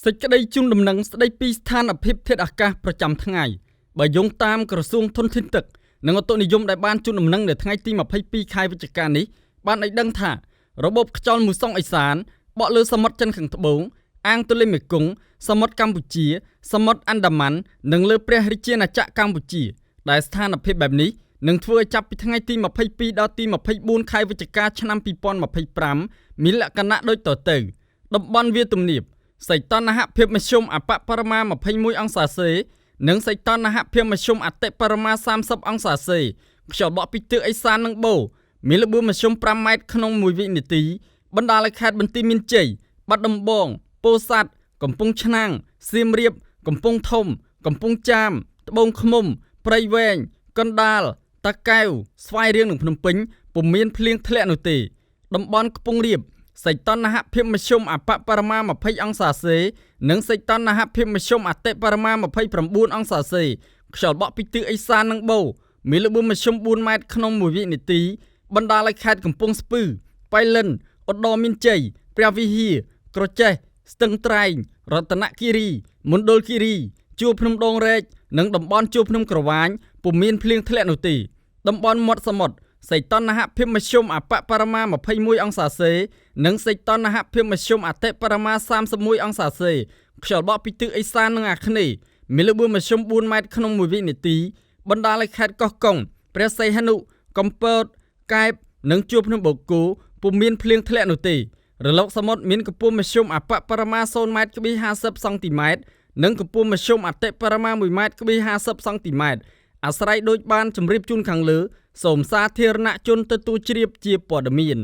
សេចក្តីជូនដំណឹងស្តីពីស្ថានភាពធាតុអាកាសប្រចាំថ្ងៃបើយោងតាមក្រសួងធនធានទឹកនិងឧតុនិយមដែលបានជូនដំណឹងនៅថ្ងៃទី22ខែវិច្ឆិកានេះបានឲ្យដឹងថារបបខ្យល់មូសុងឥសានបក់លើសមុទ្រចិនខាងត្បូងអាងទន្លេមេគង្គសមុទ្រកម្ពុជាសមុទ្រអាន់ដាម៉ាន់និងលើព្រះរាជាណាចក្រកម្ពុជាដែលស្ថានភាពបែបនេះនឹងធ្វើឲ្យចាប់ពីថ្ងៃទី22ដល់ទី24ខែវិច្ឆិកាឆ្នាំ2025មានលក្ខណៈដូចតទៅតំបន់វាលទំនាបសីតុណ្ហភាពមធ្យមអបបរមា21អង្សាសេនិងសីតុណ្ហភាពមធ្យមអតិបរមា30អង្សាសេខ្យល់បក់ពីទិសឦសាននិងបូរមានល្បឿនមធ្យម5ម៉ែត្រក្នុង1វិនាទីបណ្ដាលឲ្យខេត្តបន្ទាយមានជ័យបាត់ដំបងពោធិ៍សាត់កំពង់ឆ្នាំងសៀមរាបកំពង់ធំកំពង់ចាមត្បូងឃ្មុំព្រៃវែងកណ្ដាលតាកែវស្វាយរៀងនិងភ្នំពេញពុំមានភ្លៀងធ្លាក់នោះទេតំបន់ខ្ពង់រាបសីតុណ្ហភាពមធ្យមអបបរមា20អង្សាសេនិងសីតុណ្ហភាពមធ្យមអតិបរមា29អង្សាសេខ្យល់បក់ពីទិសឦសាននិងបូរមានល្បឿនមធ្យម4ម៉ែត្រក្នុង1វិនាទីបណ្ដាលឲ្យខេត្តកំពង់ស្ពឺប៉ៃលិនឧត្តរមានជ័យព្រះវិហារក្រចេះស្ទឹងត្រែងរតនគិរីមណ្ឌលគិរីជួរភ្នំដងរែកនិងតំបន់ជួរភ្នំក្រវាញពុំមានភ្លៀងធ្លាក់នោះទេតំបន់មាត់សមុទ្រសីតុណ្ហភាពមធ្យមអបបរមា21អង្សាសេនិងសីតុណ្ហភាពមធ្យមអតិបរមា31អង្សាសេខ្យល់បក់ពីទិសឦសាននិងអាគ្នេយ៍មានល្បឿនមធ្យម4ម៉ែត្រក្នុង1វិនាទីបណ្ដាលឲ្យខេត្តកោះកុងព្រះសីហនុកំពតកែបនិងជួរភ្នំបូកគោពុំមានភ្លៀងធ្លាក់នោះទេរលកសមុទ្រមានកម្ពស់មធ្យមអបបរមា0ម៉ែត្រ50សង់ទីម៉ែត្រនិងកម្ពស់មធ្យមអតិបរមា1ម៉ែត្រ50សង់ទីម៉ែត្រអាស្រ័យដូចបានជម្រាបជូនខាងលើសូមសាធារណជនទទួលជ្រាបជាព័ត៌មាន